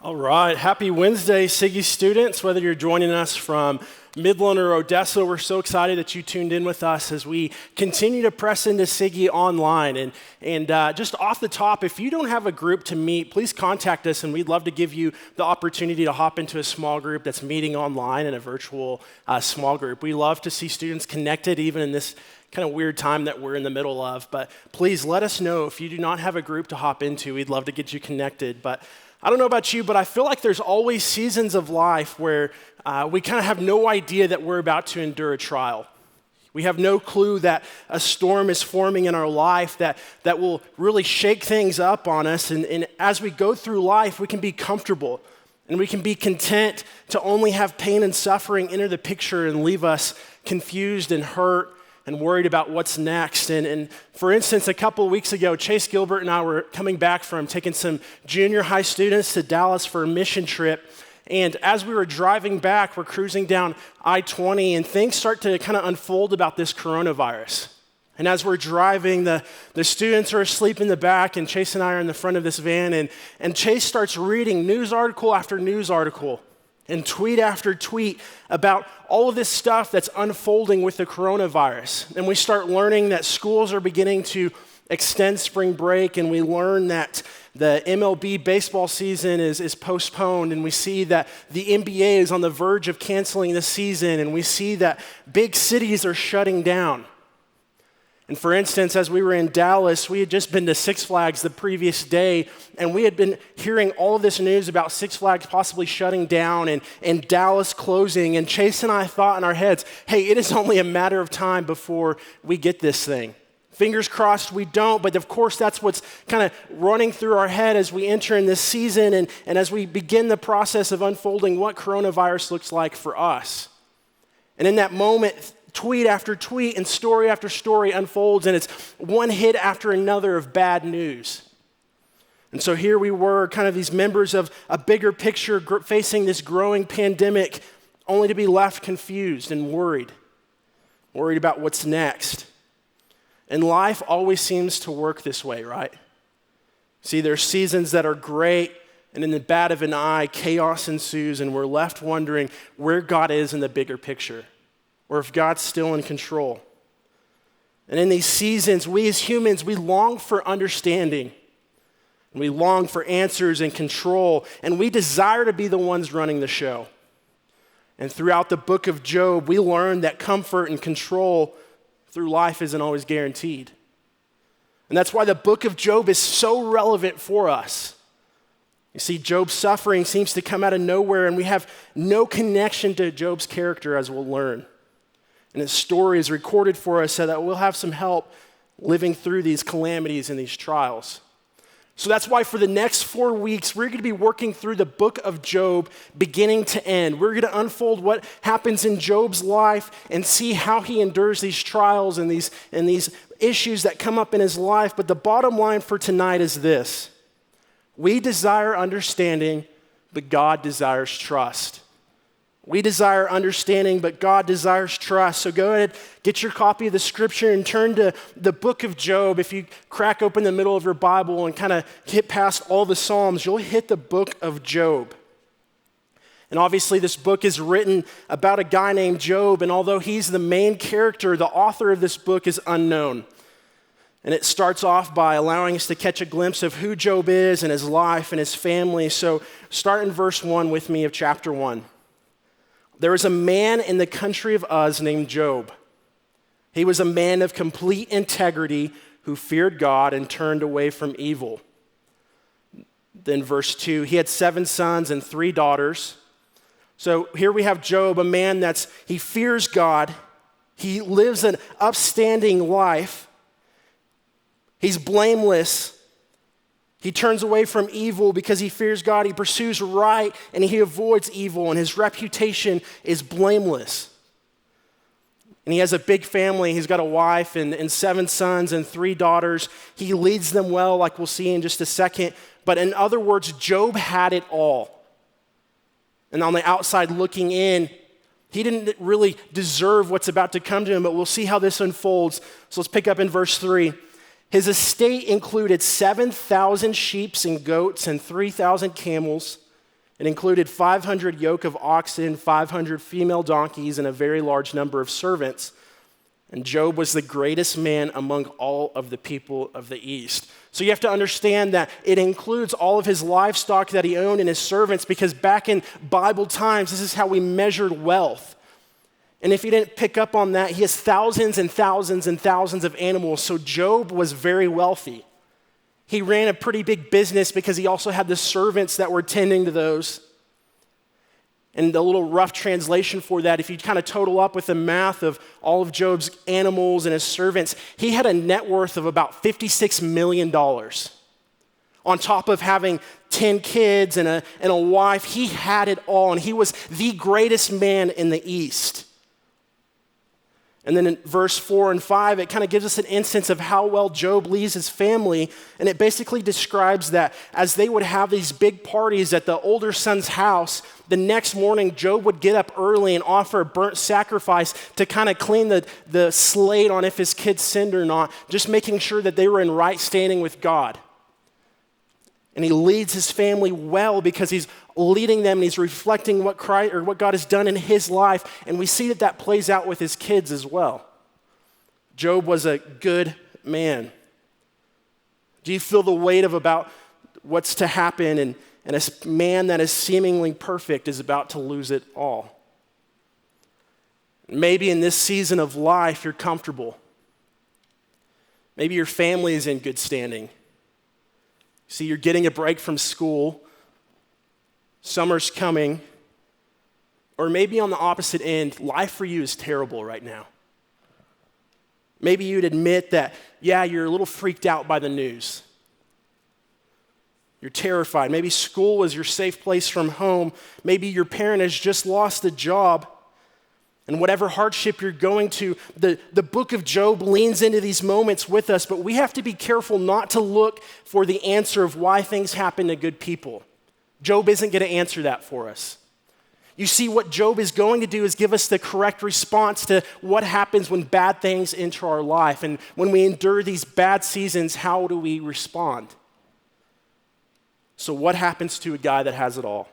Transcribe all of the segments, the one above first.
All right, happy Wednesday, Siggy students. Whether you're joining us from Midland or Odessa, we're so excited that you tuned in with us as we continue to press into Siggy online. And just off the top, if you don't have a group to meet, please contact us, and we'd love to give you the opportunity to hop into a small group that's meeting online in a virtual small group. We love to see students connected, even in this kind of weird time that we're in the middle of. But please let us know if you do not have a group to hop into. We'd love to get you connected. But I don't know about you, but I feel like there's always seasons of life where we kind of have no idea that we're about to endure a trial. We have no clue that a storm is forming in our life that will really shake things up on us. And as we go through life, we can be comfortable and we can be content to only have pain and suffering enter the picture and leave us confused and hurt and worried about what's next. And for instance, a couple of weeks ago, Chase Gilbert and I were coming back from taking some junior high students to Dallas for a mission trip. And as we were driving back, we're cruising down I-20, and things start to kind of unfold about this coronavirus. And as we're driving, the students are asleep in the back, and Chase and I are in the front of this van, and Chase starts reading news article after news article and tweet after tweet about all of this stuff that's unfolding with the coronavirus. And we start learning that schools are beginning to extend spring break, and we learn that the MLB baseball season is postponed, and we see that the NBA is on the verge of canceling the season, and we see that big cities are shutting down. And for instance, as we were in Dallas, we had just been to Six Flags the previous day, and we had been hearing all of this news about Six Flags possibly shutting down and Dallas closing, and Chase and I thought in our heads, hey, it is only a matter of time before we get this thing. Fingers crossed we don't, but of course that's what's kind of running through our head as we enter in this season and as we begin the process of unfolding what coronavirus looks like for us. And in that moment, tweet after tweet and story after story unfolds, and it's one hit after another of bad news. And so here we were, kind of these members of a bigger picture facing this growing pandemic, only to be left confused and worried about what's next. And life always seems to work this way, right? See, there's seasons that are great, and in the bat of an eye, chaos ensues, and we're left wondering where God is in the bigger picture, or if God's still in control. And in these seasons, we as humans, we long for understanding, and we long for answers and control, and we desire to be the ones running the show. And throughout the book of Job, we learn that comfort and control through life isn't always guaranteed. And that's why the book of Job is so relevant for us. You see, Job's suffering seems to come out of nowhere, and we have no connection to Job's character, as we'll learn. And his story is recorded for us so that we'll have some help living through these calamities and these trials. So that's why for the next 4 weeks, we're going to be working through the book of Job beginning to end. We're going to unfold what happens in Job's life and see how he endures these trials and these issues that come up in his life. But the bottom line for tonight is this: we desire understanding, but God desires trust. We desire understanding, but God desires trust. So go ahead, get your copy of the scripture and turn to the book of Job. If you crack open the middle of your Bible and kind of hit past all the Psalms, you'll hit the book of Job. And obviously this book is written about a guy named Job, and although he's the main character, the author of this book is unknown. And it starts off by allowing us to catch a glimpse of who Job is and his life and his family. So start in verse 1 with me of chapter 1. There was a man in the country of Uz named Job. He was a man of complete integrity who feared God and turned away from evil. Then verse 2, he had 7 sons and 3 daughters. So here we have Job, a man he fears God. He lives an upstanding life. He's blameless. He turns away from evil because he fears God. He pursues right and he avoids evil, and his reputation is blameless. And he has a big family. He's got a wife and 7 sons and 3 daughters. He leads them well, like we'll see in just a second. But in other words, Job had it all. And on the outside looking in, he didn't really deserve what's about to come to him, but we'll see how this unfolds. So let's pick up in verse 3. His estate included 7,000 sheep and goats and 3,000 camels. It included 500 yoke of oxen, 500 female donkeys, and a very large number of servants. And Job was the greatest man among all of the people of the East. So you have to understand that it includes all of his livestock that he owned and his servants, because back in Bible times, this is how we measured wealth. And if you didn't pick up on that, he has thousands and thousands and thousands of animals. So Job was very wealthy. He ran a pretty big business because he also had the servants that were tending to those. And the little rough translation for that, if you kind of total up with the math of all of Job's animals and his servants, he had a net worth of about $56 million. On top of having 10 kids and a wife, he had it all, and he was the greatest man in the East. And then in verse 4 and 5, it kind of gives us an instance of how well Job leads his family. And it basically describes that as they would have these big parties at the older son's house, the next morning Job would get up early and offer a burnt sacrifice to kind of clean the slate on if his kids sinned or not, just making sure that they were in right standing with God. And he leads his family well because he's leading them and he's reflecting what Christ or what God has done in his life. And we see that plays out with his kids as well. Job was a good man. Do you feel the weight of about what's to happen and a man that is seemingly perfect is about to lose it all? Maybe in this season of life you're comfortable. Maybe your family is in good standing. See, you're getting a break from school, summer's coming, or maybe on the opposite end, life for you is terrible right now. Maybe you'd admit that, yeah, you're a little freaked out by the news. You're terrified. Maybe school was your safe place from home. Maybe your parent has just lost a job. And whatever hardship you're going to, the book of Job leans into these moments with us, but we have to be careful not to look for the answer of why things happen to good people. Job isn't going to answer that for us. You see, what Job is going to do is give us the correct response to what happens when bad things enter our life. And when we endure these bad seasons, how do we respond? So what happens to a guy that has it all?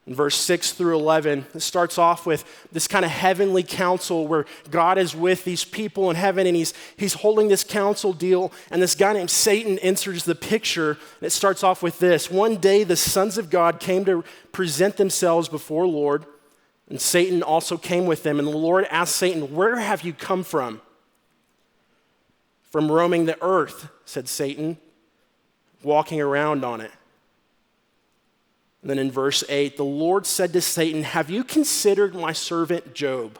In verse 6 through 11, it starts off with this kind of heavenly council where God is with these people in heaven and he's holding this council deal, and this guy named Satan enters the picture. And it starts off with this: one day the sons of God came to present themselves before the Lord, and Satan also came with them. And the Lord asked Satan, "Where have you come from?" "From roaming the earth," said Satan, "walking around on it." And then in verse 8, the Lord said to Satan, "Have you considered my servant Job?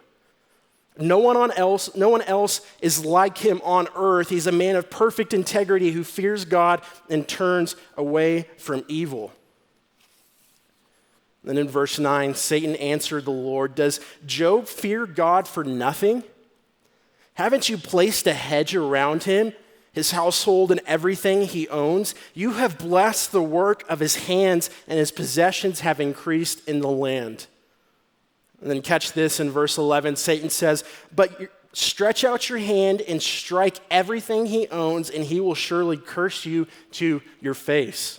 No one else is like him on earth. He's a man of perfect integrity who fears God and turns away from evil." Then in verse 9, Satan answered the Lord, "Does Job fear God for nothing? Haven't you placed a hedge around him, his household and everything he owns? You have blessed the work of his hands, and his possessions have increased in the land." And then catch this in verse 11, Satan says, "But stretch out your hand and strike everything he owns, and he will surely curse you to your face."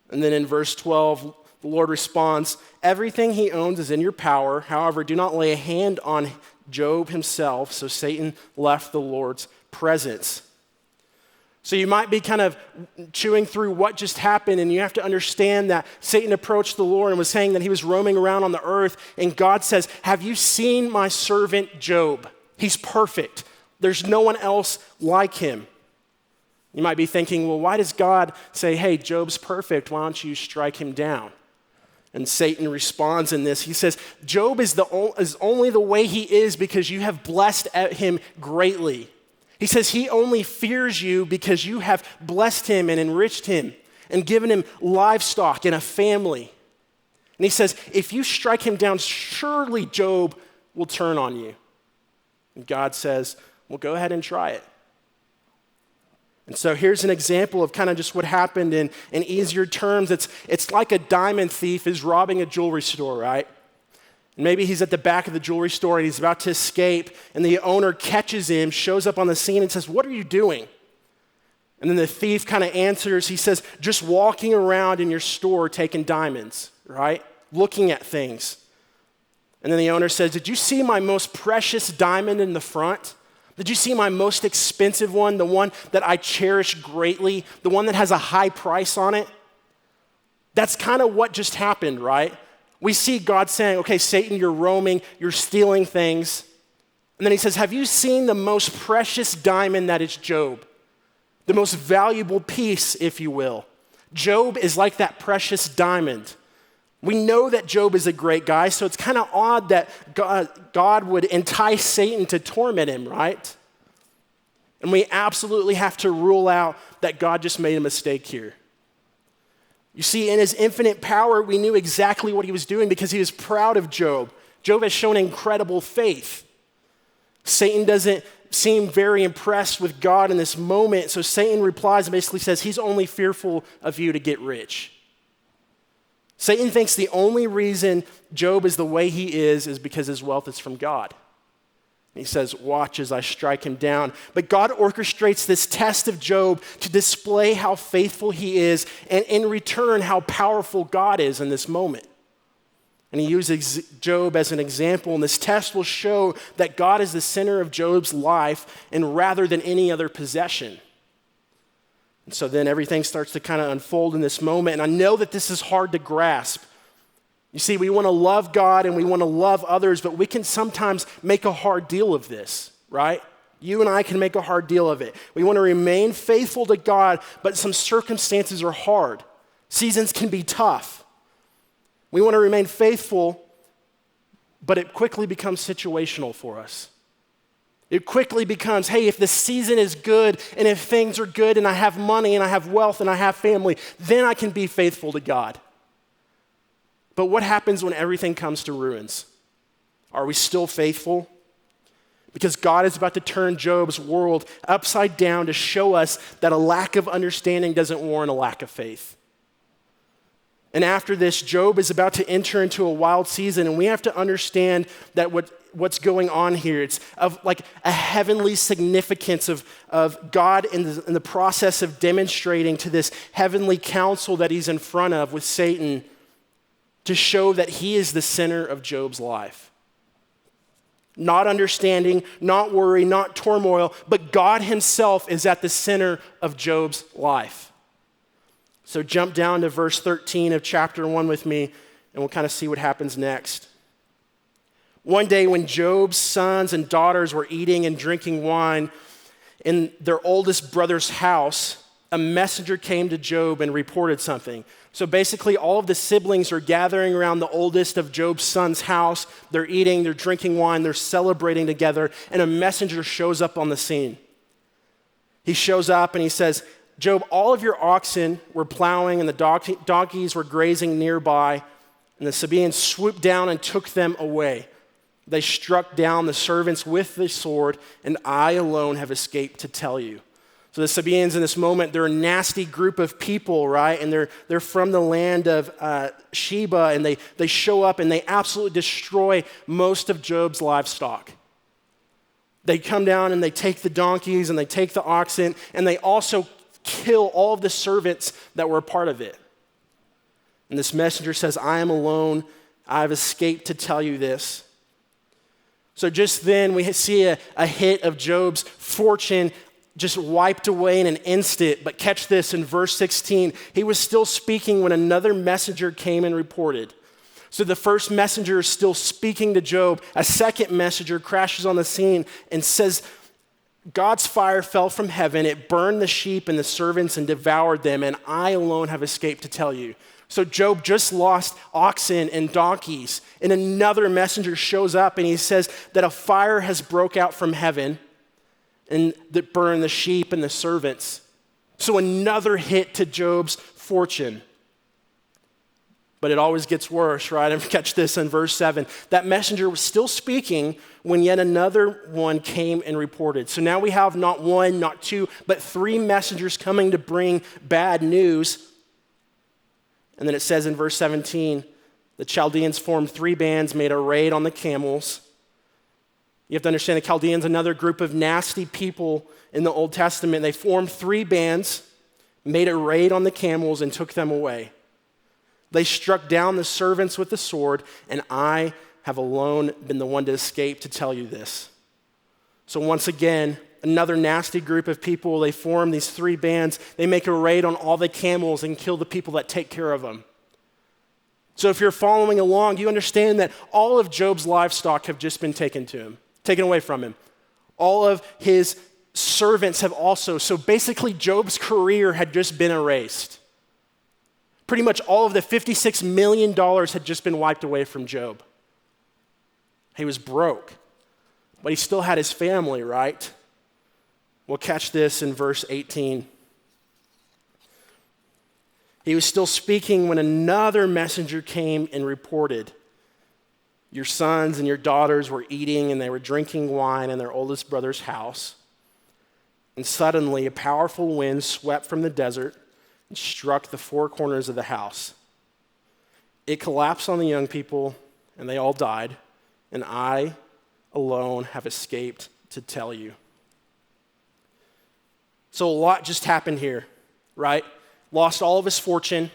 And then in verse 12, the Lord responds, "Everything he owns is in your power. However, do not lay a hand on Job himself." So Satan left the Lord's presence. So you might be kind of chewing through what just happened, and you have to understand that Satan approached the Lord and was saying that he was roaming around on the earth, and God says, "Have you seen my servant Job? He's perfect. There's no one else like him." You might be thinking, well, why does God say, "Hey, Job's perfect, why don't you strike him down?" And Satan responds in this. He says, "Job is only the way he is because you have blessed him greatly." He says he only fears you because you have blessed him and enriched him and given him livestock and a family. And he says, if you strike him down, surely Job will turn on you. And God says, well, go ahead and try it. And so here's an example of kind of just what happened in easier terms. It's like a diamond thief is robbing a jewelry store, right? Maybe he's at the back of the jewelry store and he's about to escape, and the owner catches him, shows up on the scene and says, "What are you doing?" And then the thief kind of answers, he says, just walking around in your store taking diamonds, right? Looking at things. And then the owner says, did you see my most precious diamond in the front? Did you see my most expensive one, the one that I cherish greatly, the one that has a high price on it? That's kind of what just happened, right? We see God saying, okay, Satan, you're roaming, you're stealing things. And then he says, have you seen the most precious diamond that is Job? The most valuable piece, if you will. Job is like that precious diamond. We know that Job is a great guy, so it's kind of odd that God would entice Satan to torment him, right? And we absolutely have to rule out that God just made a mistake here. You see, in his infinite power, we knew exactly what he was doing because he was proud of Job. Job has shown incredible faith. Satan doesn't seem very impressed with God in this moment, so Satan replies and basically says, he's only fearful of you to get rich. Satan thinks the only reason Job is the way he is because his wealth is from God. He says, watch as I strike him down. But God orchestrates this test of Job to display how faithful he is, and in return, how powerful God is in this moment. And he uses Job as an example, and this test will show that God is the center of Job's life, and rather than any other possession. And so then everything starts to kind of unfold in this moment, and I know that this is hard to grasp. You see, we want to love God and we want to love others, but we can sometimes make a hard deal of this, right? You and I can make a hard deal of it. We want to remain faithful to God, but some circumstances are hard. Seasons can be tough. We want to remain faithful, but it quickly becomes situational for us. It quickly becomes, hey, if the season is good and if things are good and I have money and I have wealth and I have family, then I can be faithful to God. But what happens when everything comes to ruins? Are we still faithful? Because God is about to turn Job's world upside down to show us that a lack of understanding doesn't warrant a lack of faith. And after this, Job is about to enter into a wild season, and we have to understand that what's going on here. It's of like a heavenly significance of God in the process of demonstrating to this heavenly council that he's in front of with Satan to show that he is the center of Job's life. Not understanding, not worry, not turmoil, but God himself is at the center of Job's life. So jump down to verse 13 of chapter 1 with me, and we'll kind of see what happens next. One day when Job's sons and daughters were eating and drinking wine in their oldest brother's house, a messenger came to Job and reported something. So basically, all of the siblings are gathering around the oldest of Job's son's house. They're eating, they're drinking wine, they're celebrating together, and a messenger shows up on the scene. He shows up and he says, Job, all of your oxen were plowing and the donkeys were grazing nearby, and the Sabaeans swooped down and took them away. They struck down the servants with the sword, and I alone have escaped to tell you. So the Sabaeans in this moment, they're a nasty group of people, right? And they're from the land of Sheba, and they show up and they absolutely destroy most of Job's livestock. They come down and they take the donkeys and they take the oxen, and they also kill all of the servants that were a part of it. And this messenger says, I am alone. I have escaped to tell you this. So just then we see a hit of Job's fortune just wiped away in an instant. But catch this, in verse 16, he was still speaking when another messenger came and reported. So the first messenger is still speaking to Job. A second messenger crashes on the scene and says, God's fire fell from heaven, it burned the sheep and the servants and devoured them, and I alone have escaped to tell you. So Job just lost oxen and donkeys, and another messenger shows up and he says that a fire has broke out from heaven and that burned the sheep and the servants. So another hit to Job's fortune. But it always gets worse, right? And catch this in verse 7. That messenger was still speaking when yet another one came and reported. So now we have not one, not two, but three messengers coming to bring bad news. And then it says in verse 17, the Chaldeans formed three bands, made a raid on the camels. You have to understand the Chaldeans, another group of nasty people in the Old Testament. They formed 3 bands, made a raid on the camels, and took them away. They struck down the servants with the sword, and I have alone been the one to escape to tell you this. So once again, another nasty group of people, they form these 3 bands. They make a raid on all the camels and kill the people that take care of them. So if you're following along, you understand that all of Job's livestock have just been taken away from him. All of his servants have also. So basically, Job's career had just been erased. Pretty much all of the $56 million had just been wiped away from Job. He was broke, but he still had his family, right? We'll catch this in verse 18. He was still speaking when another messenger came and reported, your sons and your daughters were eating and they were drinking wine in their oldest brother's house. And suddenly a powerful wind swept from the desert and struck the 4 corners of the house. It collapsed on the young people and they all died, and I alone have escaped to tell you. So a lot just happened here, right? Lost all of his fortune,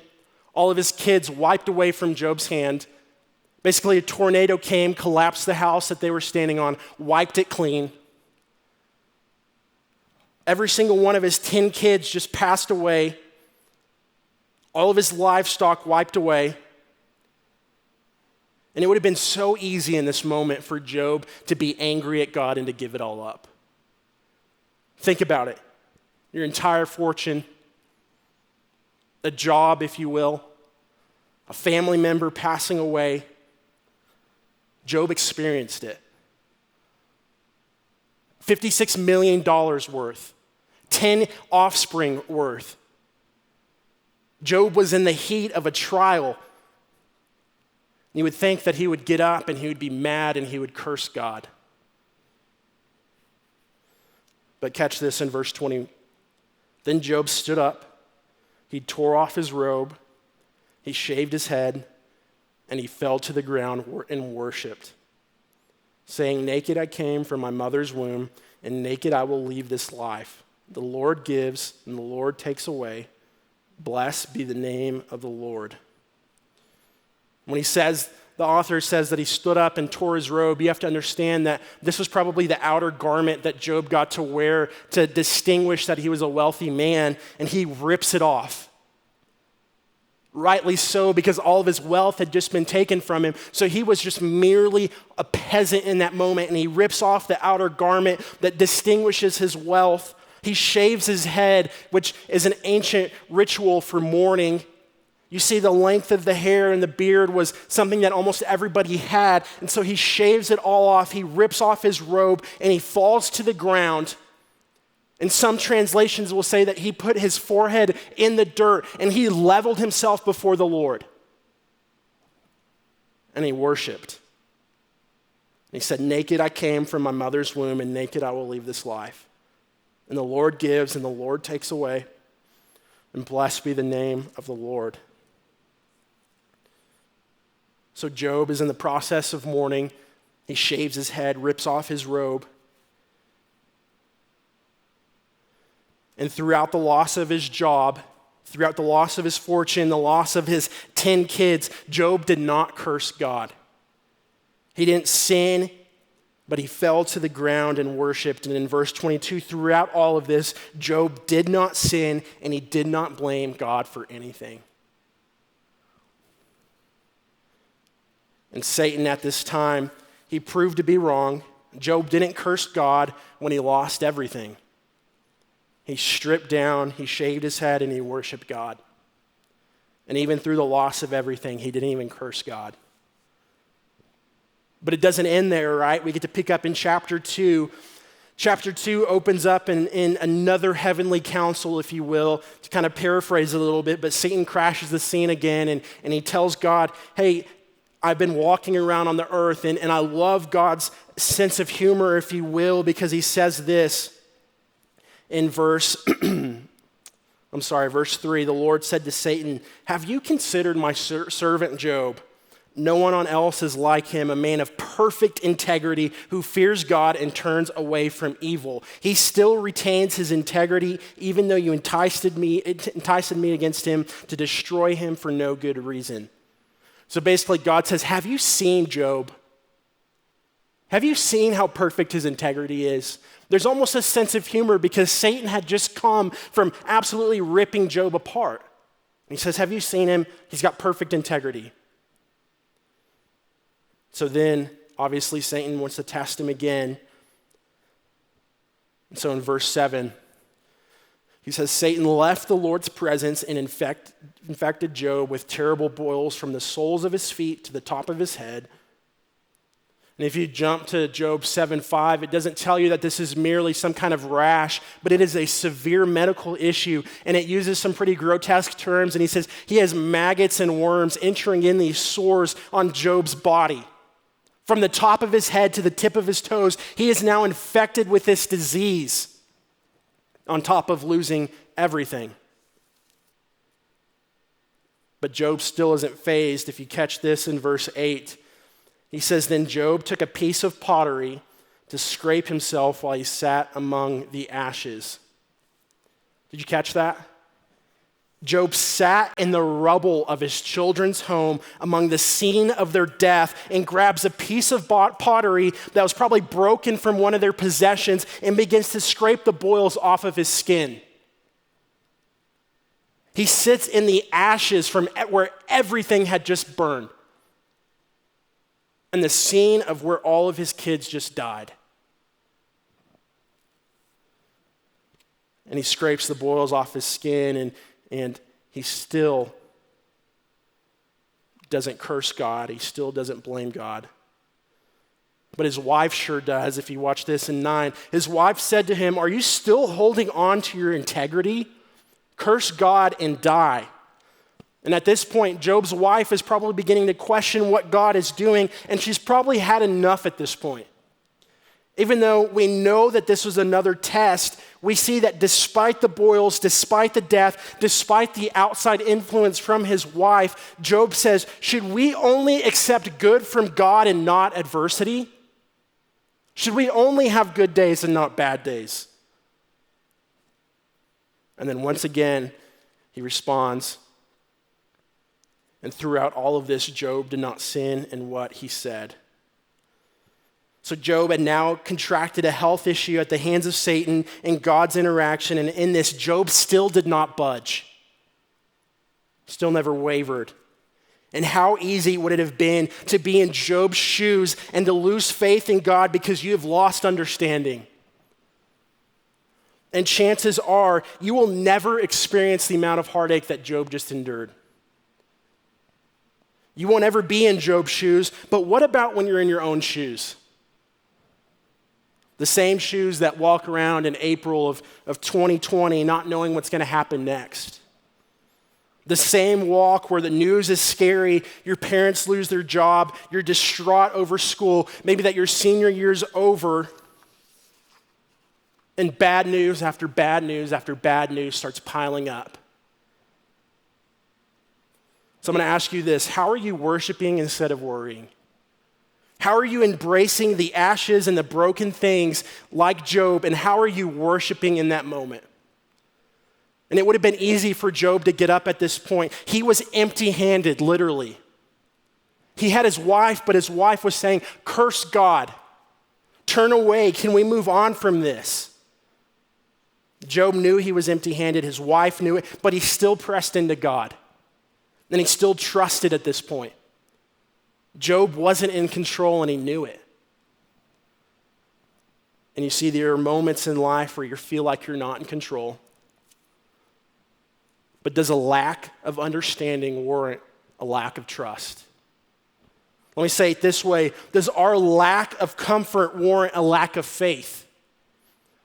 all of his kids wiped away from Job's hand. Basically, a tornado came, collapsed the house that they were standing on, wiped it clean. Every single one of his 10 kids just passed away. All of his livestock wiped away. And it would have been so easy in this moment for Job to be angry at God and to give it all up. Think about it. Your entire fortune, a job, if you will, a family member passing away. Job experienced it. $56 million worth, 10 offspring worth. Job was in the heat of a trial. You would think that he would get up and he would be mad and he would curse God. But catch this in verse 20. Then Job stood up, he tore off his robe, he shaved his head, and he fell to the ground and worshiped, saying, naked I came from my mother's womb, and naked I will leave this life. The Lord gives, and the Lord takes away. Blessed be the name of the Lord. When the author says that he stood up and tore his robe, you have to understand that this was probably the outer garment that Job got to wear to distinguish that he was a wealthy man, and he rips it off. Rightly so, because all of his wealth had just been taken from him. So he was just merely a peasant in that moment, and he rips off the outer garment that distinguishes his wealth. He shaves his head, which is an ancient ritual for mourning. You see, the length of the hair and the beard was something that almost everybody had, and so he shaves it all off. He rips off his robe, and he falls to the ground. And some translations will say that he put his forehead in the dirt, and he leveled himself before the Lord. And he worshiped. And he said, naked I came from my mother's womb, and naked I will leave this life. And the Lord gives, and the Lord takes away. And blessed be the name of the Lord. So Job is in the process of mourning. He shaves his head, rips off his robe. And throughout the loss of his job, throughout the loss of his fortune, the loss of his 10 kids, Job did not curse God. He didn't sin, but he fell to the ground and worshiped. And in verse 22, throughout all of this, Job did not sin and he did not blame God for anything. And Satan at this time, he proved to be wrong. Job didn't curse God when he lost everything. He stripped down, he shaved his head, and he worshiped God. And even through the loss of everything, he didn't even curse God. But it doesn't end there, right? We get to pick up in chapter 2. Chapter 2 opens up in another heavenly council, if you will, to kind of paraphrase a little bit, but Satan crashes the scene again, and he tells God, hey, I've been walking around on the earth, and I love God's sense of humor, if you will, because he says this in verse 3. The Lord said to Satan, have you considered my servant Job? No one else is like him, a man of perfect integrity who fears God and turns away from evil. He still retains his integrity, even though you enticed me against him to destroy him for no good reason. So basically, God says, have you seen Job? Have you seen how perfect his integrity is? There's almost a sense of humor because Satan had just come from absolutely ripping Job apart. And he says, have you seen him? He's got perfect integrity. So then, obviously, Satan wants to test him again. And so in verse 7, he says, Satan left the Lord's presence and infected Job with terrible boils from the soles of his feet to the top of his head. And if you jump to Job 7:5, it doesn't tell you that this is merely some kind of rash, but it is a severe medical issue, and it uses some pretty grotesque terms, and he says he has maggots and worms entering in these sores on Job's body. From the top of his head to the tip of his toes, he is now infected with this disease on top of losing everything. But Job still isn't fazed. If you catch this in verse 8, he says, then Job took a piece of pottery to scrape himself while he sat among the ashes. Did you catch that? Job sat in the rubble of his children's home among the scene of their death and grabs a piece of pottery that was probably broken from one of their possessions and begins to scrape the boils off of his skin. He sits in the ashes from where everything had just burned and the scene of where all of his kids just died. And he scrapes the boils off his skin and he still doesn't curse God. He still doesn't blame God. But his wife sure does. If you watch this in 9, his wife said to him, are you still holding on to your integrity? Curse God and die. And at this point, Job's wife is probably beginning to question what God is doing, and she's probably had enough at this point. Even though we know that this was another test, we see that despite the boils, despite the death, despite the outside influence from his wife, Job says, should we only accept good from God and not adversity? Should we only have good days and not bad days? And then once again, he responds, and throughout all of this, Job did not sin in what he said. So Job had now contracted a health issue at the hands of Satan and God's interaction, and in this, Job still did not budge. Still never wavered. And how easy would it have been to be in Job's shoes and to lose faith in God because you have lost understanding? And chances are you will never experience the amount of heartache that Job just endured. You won't ever be in Job's shoes, but what about when you're in your own shoes? The same shoes that walk around in April of 2020 not knowing what's going to happen next. The same walk where the news is scary, your parents lose their job, you're distraught over school, maybe that your senior year's over, and bad news after bad news after bad news starts piling up. So I'm going to ask you this, how are you worshiping instead of worrying? How are you embracing the ashes and the broken things like Job, and how are you worshiping in that moment? And it would have been easy for Job to get up at this point. He was empty-handed, literally. He had his wife, but his wife was saying, curse God. Turn away. Can we move on from this? Job knew he was empty-handed. His wife knew it, but he still pressed into God. And he still trusted at this point. Job wasn't in control and he knew it. And you see, there are moments in life where you feel like you're not in control. But does a lack of understanding warrant a lack of trust? Let me say it this way. Does our lack of comfort warrant a lack of faith?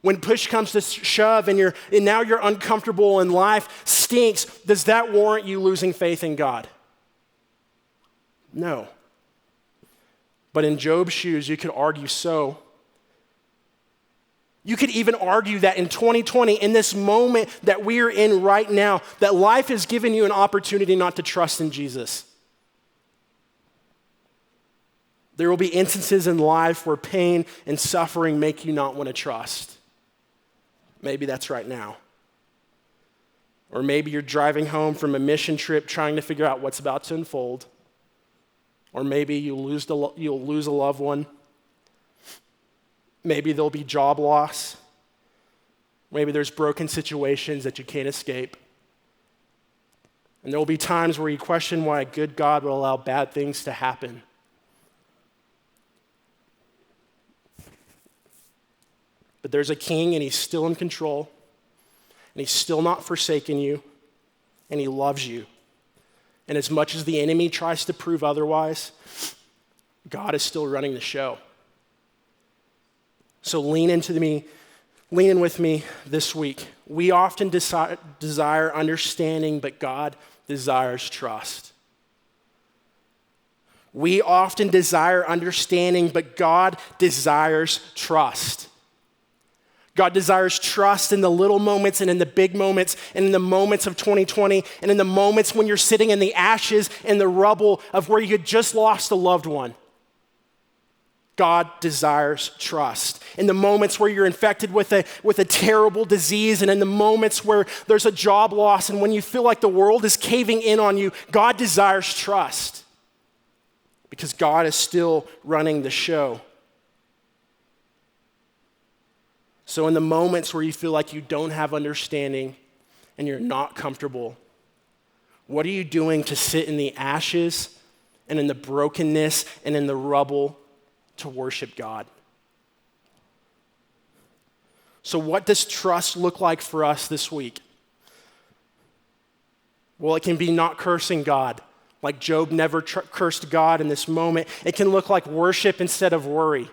When push comes to shove and now you're uncomfortable and life stinks, does that warrant you losing faith in God? No. But in Job's shoes, you could argue so. You could even argue that in 2020, in this moment that we are in right now, that life has given you an opportunity not to trust in Jesus. There will be instances in life where pain and suffering make you not want to trust. Maybe that's right now. Or maybe you're driving home from a mission trip trying to figure out what's about to unfold. Or maybe you'll lose a loved one. Maybe there'll be job loss. Maybe there's broken situations that you can't escape. And there will be times where you question why a good God will allow bad things to happen. But there's a king, and he's still in control, and he's still not forsaken you, and he loves you. And as much as the enemy tries to prove otherwise, God is still running the show. So lean in with me this week. We often desire understanding, but God desires trust. We often desire understanding, but God desires trust. God desires trust in the little moments and in the big moments and in the moments of 2020 and in the moments when you're sitting in the ashes and the rubble of where you had just lost a loved one. God desires trust. In the moments where you're infected with a terrible disease and in the moments where there's a job loss and when you feel like the world is caving in on you, God desires trust because God is still running the show. So in the moments where you feel like you don't have understanding and you're not comfortable, what are you doing to sit in the ashes and in the brokenness and in the rubble to worship God? So what does trust look like for us this week? Well, it can be not cursing God, like Job never cursed God in this moment. It can look like worship instead of worry.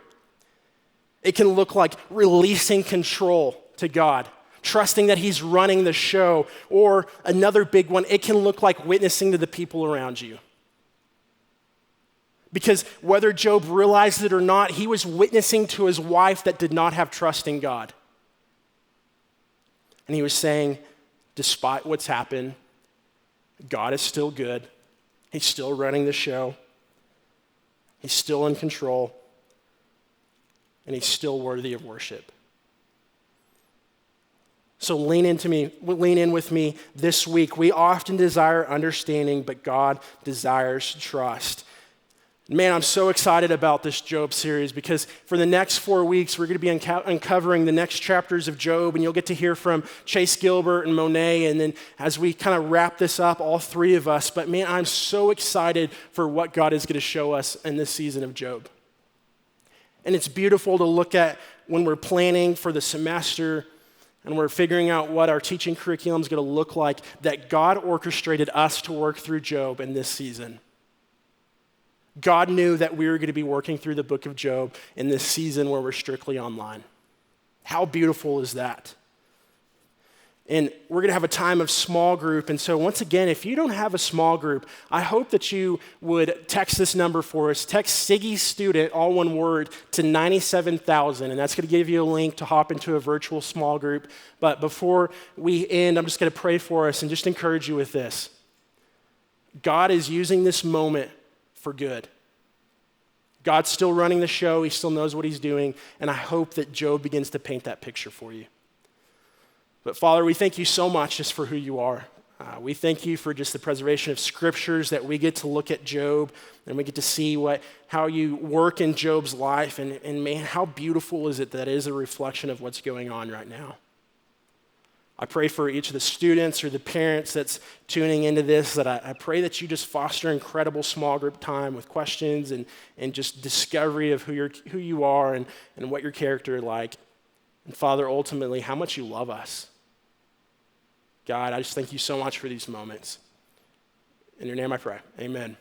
It can look like releasing control to God, trusting that he's running the show. Or another big one, it can look like witnessing to the people around you. Because whether Job realized it or not, he was witnessing to his wife that did not have trust in God. And he was saying, despite what's happened, God is still good. He's still running the show. He's still in control. And he's still worthy of worship. So lean in with me this week. We often desire understanding, but God desires trust. Man, I'm so excited about this Job series because for the next 4 weeks, we're going to be uncovering the next chapters of Job, and you'll get to hear from Chase Gilbert and Monet, and then as we kind of wrap this up, all three of us. But man, I'm so excited for what God is going to show us in this season of Job. And it's beautiful to look at when we're planning for the semester and we're figuring out what our teaching curriculum is going to look like, that God orchestrated us to work through Job in this season. God knew that we were going to be working through the book of Job in this season where we're strictly online. How beautiful is that? And we're going to have a time of small group. And so once again, if you don't have a small group, I hope that you would text this number for us. Text Siggy Student, all one word, to 97,000. And that's going to give you a link to hop into a virtual small group. But before we end, I'm just going to pray for us and just encourage you with this. God is using this moment for good. God's still running the show. He still knows what he's doing. And I hope that Job begins to paint that picture for you. But Father, we thank you so much just for who you are. We thank you for just the preservation of scriptures, that we get to look at Job and we get to see how you work in Job's life. And man, how beautiful is it that is a reflection of what's going on right now. I pray for each of the students or the parents that's tuning into this, that I pray that you just foster incredible small group time with questions and just discovery of who you are and what your character is like. And Father, ultimately, how much you love us. God, I just thank you so much for these moments. In your name I pray, amen.